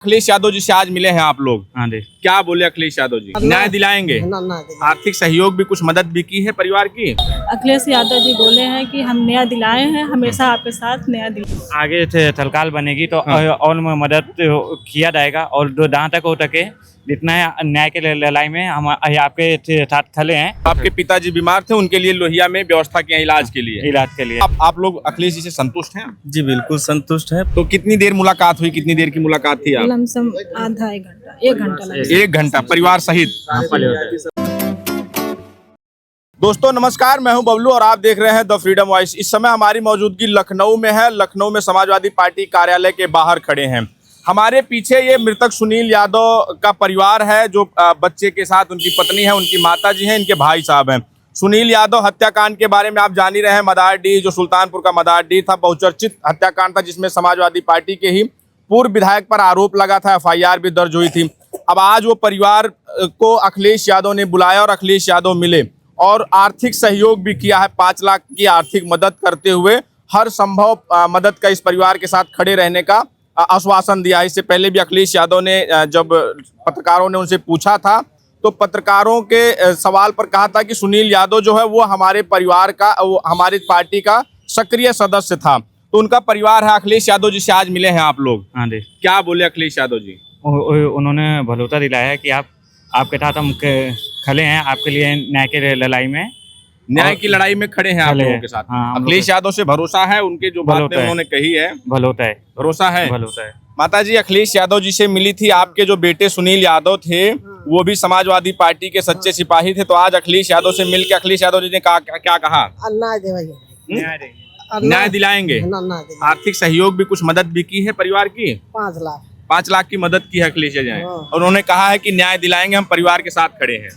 अखिलेश यादव जी से आज मिले हैं आप लोग। हाँ जी। क्या बोले अखिलेश यादव जी? न्याय दिलाएंगे? आर्थिक सहयोग भी कुछ मदद भी की है परिवार की? अखिलेश यादव जी बोले हैं कि हम न्याय दिलाए हैं, हमेशा आपके साथ न्याय दिलाए। आगे से सरकार बनेगी तो और मदद किया जाएगा और जो जहाँ तक हो सके जितना है न्याय के लड़ाई में हम आपके साथ खड़े हैं। आपके पिताजी बीमार थे, उनके लिए लोहिया में व्यवस्था किया इलाज के लिए। आप लोग अखिलेश जी से संतुष्ट हैं? जी बिल्कुल संतुष्ट है। तो कितनी देर मुलाकात हुई, कितनी देर की मुलाकात थी आप? लमसम आधा एक घंटा लगा। 1 घंटा परिवार सहित। दोस्तों नमस्कार, मैं हूं बबलू और आप देख रहे हैं द फ्रीडम वॉइस। इस समय हमारी मौजूदगी लखनऊ में है। लखनऊ में समाजवादी पार्टी कार्यालय के बाहर खड़े हैं। हमारे पीछे ये मृतक सुनील यादव का परिवार है, जो बच्चे के साथ उनकी पत्नी है, उनकी माता जी हैं, इनके भाई साहब हैं। सुनील यादव हत्याकांड के बारे में आप जान ही रहे हैं। मदारडीह, जो सुल्तानपुर का मदारडीह था, बहुचर्चित हत्याकांड था, जिसमें समाजवादी पार्टी के ही पूर्व विधायक पर आरोप लगा था, FIR भी दर्ज हुई थी। अब आज वो परिवार को अखिलेश यादव ने बुलाया और अखिलेश यादव मिले और आर्थिक सहयोग भी किया है। 5 लाख की आर्थिक मदद करते हुए हर संभव मदद का इस परिवार के साथ खड़े रहने का आश्वासन दिया। इससे पहले भी अखिलेश यादव ने जब पत्रकारों ने उनसे पूछा था तो पत्रकारों के सवाल पर कहा था कि सुनील यादव जो है वो हमारे परिवार का, वो हमारी पार्टी का सक्रिय सदस्य था। तो उनका परिवार है। अखिलेश यादव जी से आज मिले हैं आप लोग। हाँ जी। क्या बोले अखिलेश यादव जी? उन्होंने भरोसा दिलाया है कि आपके साथ हम खड़े हैं, आपके लिए न्याय के लड़ाई में, न्याय की लड़ाई में खड़े हैं आप लोगों के साथ। हाँ, अखिलेश यादव से भरोसा है, उनके जो बातें उन्होंने कही है भरोसा है। भरोसा है। माता जी अखिलेश यादव जी से मिली थी। आपके जो बेटे सुनील यादव थे वो भी समाजवादी पार्टी के सच्चे सिपाही थे। तो आज अखिलेश यादव से मिलकर अखिलेश यादव जी ने क्या कहा? न्याय दिलाएंगे? आर्थिक सहयोग भी कुछ मदद भी की है परिवार की? 5 लाख की मदद की है अखिलेश जी ने। और उन्होंने कहा है कि न्याय दिलाएंगे, हम परिवार के साथ खड़े हैं।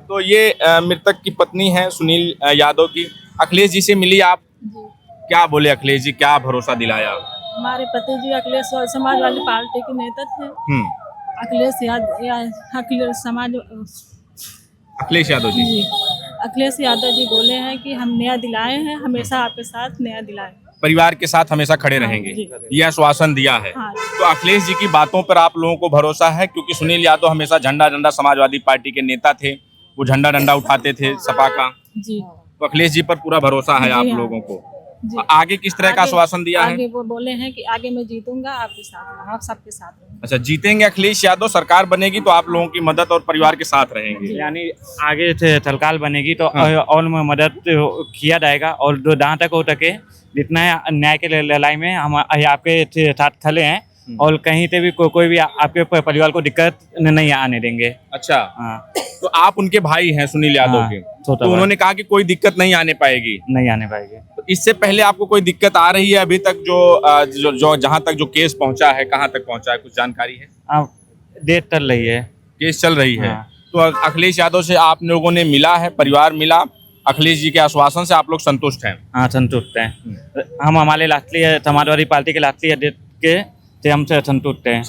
तो ये मृतक की पत्नी है सुनील यादव की। अखिलेश जी से मिली आप, क्या बोले अखिलेश जी, क्या भरोसा दिलाया? हमारे पति जी अखिलेश समाजवादी पार्टी के नेता थे। अखिलेश यादव जी अखिलेश यादव जी बोले हैं कि हम न्याय दिलाए हैं, हमेशा आपके साथ न्याय दिलाए, परिवार के साथ हमेशा खड़े रहेंगे, ये आश्वासन दिया है। तो अखिलेश जी की बातों पर आप लोगों को भरोसा है? क्योंकि सुनील यादव हमेशा झंडा समाजवादी पार्टी के नेता थे, वो झंडा उठाते थे सपा का। तो अखिलेश जी पर पूरा भरोसा है आप लोगों को। आगे किस तरह का आश्वासन दिया है? आगे वो बोले हैं कि आगे मैं जीतूंगा, आपके साथ, आप सबके साथ रहेंगे। अच्छा, जीतेंगे अखिलेश यादव, सरकार बनेगी तो आप लोगों की मदद और परिवार के साथ रहेंगे। यानी आगे से सरकार बनेगी तो और मदद किया जाएगा और जो जहाँ तक हो सके जितना है न्याय के लड़ाई में हम आपके साथ खड़े हैं और कहीं से भी कोई भी आपके परिवार को दिक्कत नहीं आने देंगे। अच्छा, तो आप उनके भाई हैं सुनील यादव के, तो उन्होंने कहा कि कोई दिक्कत नहीं आने पाएगी। तो इससे पहले आपको कोई दिक्कत आ रही है अभी तक? जो जहाँ तक जो केस पहुँचा है, कहाँ तक पहुँचा है, कुछ जानकारी है? डेट चल रही है, केस चल रही है। तो अखिलेश यादव से आप लोगों ने मिला है, परिवार मिला, अखिलेश जी के आश्वासन से आप लोग संतुष्ट हैं? हाँ, संतुष्ट हैं। हम हमारे राष्ट्रीय समाजवादी पार्टी के राष्ट्रीय अध्यक्ष के से हमसे संतुष्ट हैं।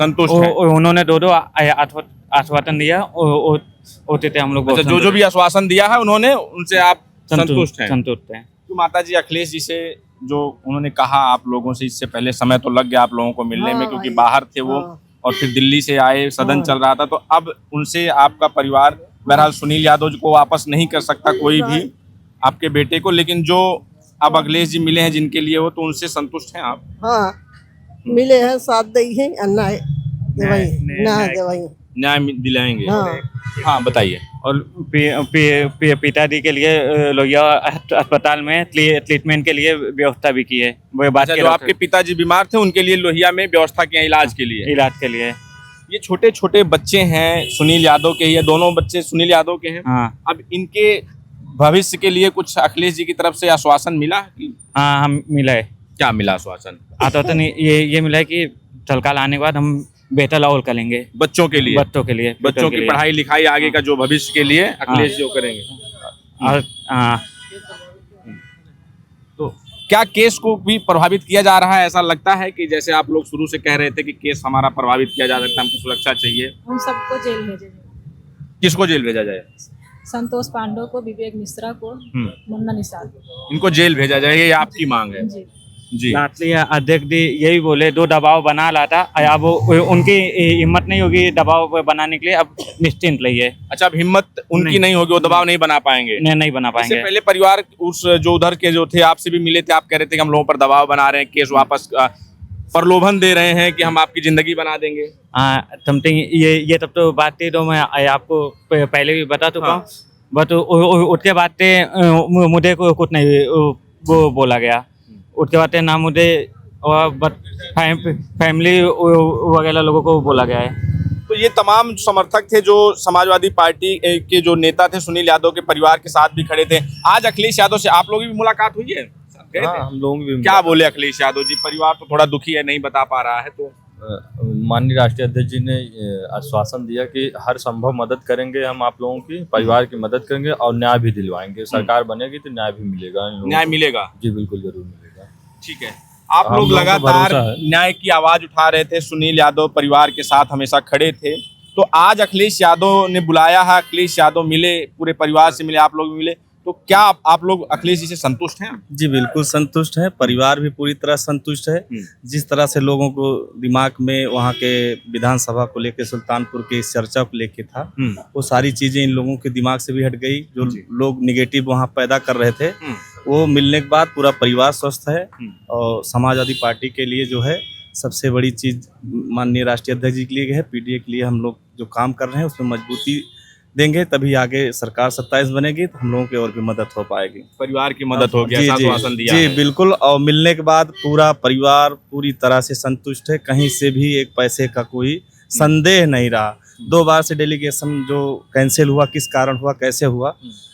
उन्होंने दो आश्वासन दिया, होते थे हम लोग। अच्छा, जो भी आश्वासन दिया है उन्होंने, उनसे आप संतुष्ट हैं? तो माता जी अखिलेश जी से जो उन्होंने कहा आप लोगों से, इससे पहले समय तो लग गया आप लोगों को मिलने में, क्योंकि बाहर थे वो और फिर दिल्ली से आए, सदन चल रहा था। तो अब उनसे आपका परिवार, बहरहाल सुनील यादव जी को वापस नहीं कर सकता कोई भी आपके बेटे को, लेकिन जो अब अखिलेश जी मिले हैं जिनके लिए वो, तो उनसे संतुष्ट हैं आप? हाँ, मिले हैं, साथ दी है, न्याय दिलाएंगे। हाँ बताइए। और पिताजी के लिए लोहिया अस्पताल में ट्रीटमेंट के लिए व्यवस्था भी की है। वो बात जो आपके पिताजी बीमार थे उनके लिए लोहिया में व्यवस्था की है इलाज के लिए। ये छोटे छोटे बच्चे हैं सुनील यादव के, ये दोनों बच्चे सुनील यादव के हैं। हाँ। अब इनके भविष्य के लिए कुछ अखिलेश जी की तरफ से आश्वासन मिला? हाँ, हम मिला है। क्या मिला आश्वासन? आश्वासन ये मिला है कि सरकार आने के बाद हम बेहतर और करेंगे बच्चों के लिए, बच्चों की पढ़ाई लिखाई, आगे का जो भविष्य के लिए अखिलेश जी करेंगे। और तो क्या केस को भी प्रभावित किया जा रहा है? ऐसा लगता है कि जैसे आप लोग शुरू से कह रहे थे कि केस हमारा प्रभावित किया जा सकता है, हमको सुरक्षा चाहिए। हम सबको जेल भेजेंगे। किसको जेल भेजा जाए? संतोष पांडे को, विवेक मिश्रा को, मुन्ना निषाद, इनको जेल भेजा जाए, ये आपकी मांग है? जी। लाडली अध्यक्ष जी यही बोले, दो दबाव बना ला था, अब उनकी हिम्मत नहीं होगी दबाव बनाने के लिए, अब निश्चिंत रहिए। अच्छा, अब हिम्मत उनकी नहीं होगी, वो दबाव नहीं बना पाएंगे। नहीं बना इससे पाएंगे। पहले परिवार उस जो उधर के जो थे आपसे भी मिले थे, आप कह रहे थे कि हम लोगों पर दबाव बना रहे हैं, केस वापस प्रलोभन दे रहे हैं कि हम आपकी जिंदगी बना देंगे। समथिंग ये तब तो बात थी, तो मैं आपको पहले भी बता चुका हूँ। बट उसके बाद से मुझे कुछ नहीं वो बोला गया, उसके बाद ना मुझे बट फैमिली वगैरह लोगों को बोला गया है। तो ये तमाम समर्थक थे जो समाजवादी पार्टी के जो नेता थे सुनील यादव के परिवार के साथ भी खड़े थे। आज अखिलेश यादव से आप लोगों की भी मुलाकात हुई है? गए थे? हाँ, हम लोगों की भी क्या बोले अखिलेश यादव जी? परिवार तो थोड़ा दुखी है, नहीं बता पा रहा है, तो माननीय राष्ट्रीय अध्यक्ष जी ने आश्वासन दिया कि हर संभव मदद करेंगे, हम आप लोगों की परिवार की मदद करेंगे और न्याय भी दिलवाएंगे। सरकार बनेगी तो न्याय भी मिलेगा इन लोगों न्याय को। मिलेगा। जी बिल्कुल जरूर मिलेगा। ठीक है, आप हम लोग लोगों को लगातार भरोसा है। न्याय की आवाज उठा रहे थे, सुनील यादव परिवार के साथ हमेशा खड़े थे, तो आज अखिलेश यादव ने बुलाया है, अखिलेश यादव मिले, पूरे परिवार से मिले, आप लोग भी मिले, तो क्या आप लोग अखिलेश जी से संतुष्ट हैं? जी बिल्कुल संतुष्ट है, परिवार भी पूरी तरह संतुष्ट है। जिस तरह से लोगों को दिमाग में वहाँ के विधानसभा को लेके, सुल्तानपुर के इस चर्चा को लेके था, वो सारी चीजें इन लोगों के दिमाग से भी हट गई। जो लोग निगेटिव वहाँ पैदा कर रहे थे, वो मिलने के बाद पूरा परिवार स्वस्थ है। और समाजवादी पार्टी के लिए जो है सबसे बड़ी चीज माननीय राष्ट्रीय अध्यक्ष जी के लिए है, पीडीए के लिए हम लोग जो काम कर रहे हैं उसमें मजबूती देंगे, तभी आगे सरकार 27 बनेगी तो हम लोगों की और भी मदद हो पाएगी। परिवार की मदद होगी, जी ऐसा जी आश्वासन दिया जी है। बिल्कुल। और मिलने के बाद पूरा परिवार पूरी तरह से संतुष्ट है, कहीं से भी एक पैसे का कोई संदेह नहीं रहा। 2 बार से डेलीगेशन जो कैंसिल हुआ, किस कारण हुआ, कैसे हुआ,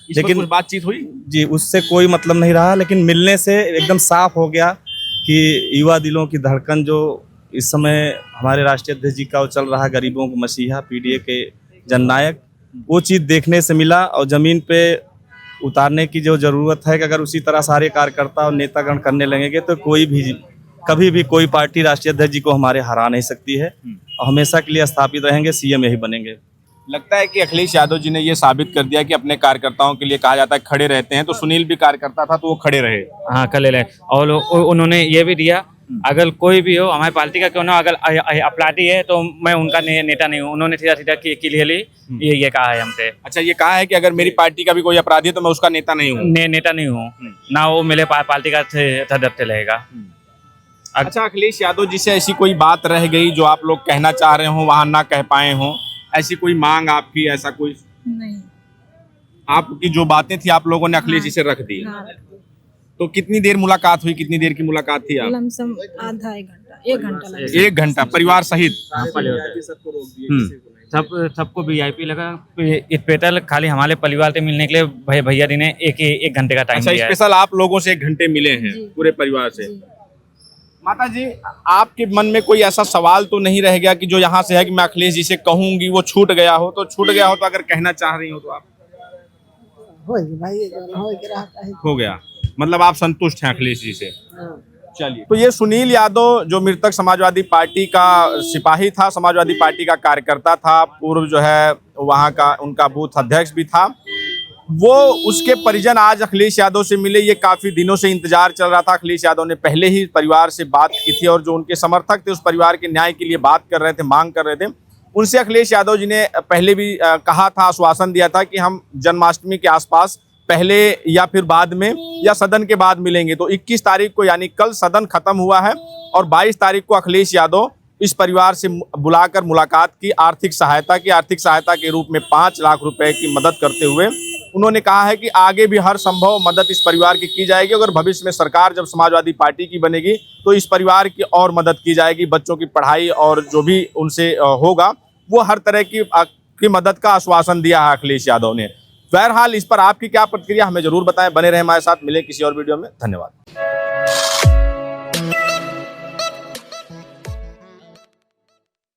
लेकिन कुछ बातचीत हुई जी उससे कोई मतलब नहीं रहा। लेकिन मिलने से एकदम साफ हो गया कि युवा दिलों की धड़कन जो इस समय हमारे राष्ट्रीय अध्यक्ष जी का वो चल रहा है, गरीबों को मसीहा, पीडीए के जननायक, वो चीज़ देखने से मिला। और ज़मीन पे उतारने की जो ज़रूरत है कि अगर उसी तरह सारे कार्यकर्ता और नेतागण करने लगेंगे तो कोई भी कभी भी कोई पार्टी राष्ट्रीय अध्यक्ष जी को हमारे हरा नहीं सकती है, और हमेशा के लिए स्थापित रहेंगे, सीएम यही बनेंगे। लगता है कि अखिलेश यादव जी ने ये साबित कर दिया कि अपने कार्यकर्ताओं के लिए कहा जाता है खड़े रहते हैं, तो सुनील भी कार्यकर्ता था तो वो खड़े रहे। हाँ खड़े रहे, और उन्होंने ये भी दिया, अगर कोई भी हो हमारी पार्टी का क्यों ना, अगर अपराधी है तो मैं उनका नेता नहीं हूँ। उन्होंने सीधा सीधा क्लियरली ये कहा है हमसे। अच्छा, ये कहा है कि अगर मेरी पार्टी का भी कोई अपराधी है तो मैं उसका नेता नहीं हूँ। नेता नहीं हूँ, ना वो मेरे पार्टी का सदस्य रहेगा। अच्छा, अखिलेश यादव जी से ऐसी कोई बात रह गई जो आप लोग कहना चाह रहे हो वहां ना कह पाए हो, ऐसी कोई मांग आपकी, ऐसा कोई? नहीं। आपकी जो बातें थी आप लोगों ने अखिलेश जी से रख दी। हाँ, तो कितनी देर मुलाकात हुई, कितनी देर की मुलाकात थी आप? लमसम आधा 1 घंटा, 1 घंटा लगा। 1 घंटा परिवार सहित? सबको वीआईपी लगा। स्पेशल खाली हमारे परिवार से मिलने के लिए भैया जी ने एक घंटे का टाइम अच्छा, दिया है। स्पेशल आप लोगों से 1 घंटे मिले हैं जी। पूरे परिवार से? जी। माता जी, आपके मन में कोई ऐसा सवाल तो नहीं रह गया कि जो यहाँ से है कि मैं अखिलेश जी से कहूंगी वो छूट गया हो? तो छूट गया हो तो अगर कहना चाह रही हो तो आप? हो गया, मतलब आप संतुष्ट हैं अखिलेश जी से? चलिए, तो ये सुनील यादव जो मृतक समाजवादी पार्टी का सिपाही था, समाजवादी पार्टी का कार्यकर्ता था, पूर्व जो है वहाँ का उनका बूथ अध्यक्ष भी था, वो उसके परिजन आज अखिलेश यादव से मिले। ये काफी दिनों से इंतजार चल रहा था। अखिलेश यादव ने पहले ही परिवार से बात की थी और जो उनके समर्थक थे उस परिवार के न्याय के लिए बात कर रहे थे, मांग कर रहे थे, उनसे अखिलेश यादव जी ने पहले भी कहा था, आश्वासन दिया था कि हम जन्माष्टमी के आसपास पहले या फिर बाद में या सदन के बाद मिलेंगे। तो 21 तारीख को यानी कल सदन खत्म हुआ है और 22 तारीख को अखिलेश यादव इस परिवार से बुलाकर मुलाकात की, आर्थिक सहायता के रूप में 5 लाख रुपए की मदद करते हुए उन्होंने कहा है कि आगे भी हर संभव मदद इस परिवार की जाएगी। अगर भविष्य में सरकार जब समाजवादी पार्टी की बनेगी तो इस परिवार की और मदद की जाएगी, बच्चों की पढ़ाई और जो भी उनसे होगा वो हर तरह की मदद का आश्वासन दिया है अखिलेश यादव ने। बहरहाल इस पर आपकी क्या प्रतिक्रिया हमें जरूर बताएं। बने रहे हमारे साथ, मिले किसी और वीडियो में। धन्यवाद।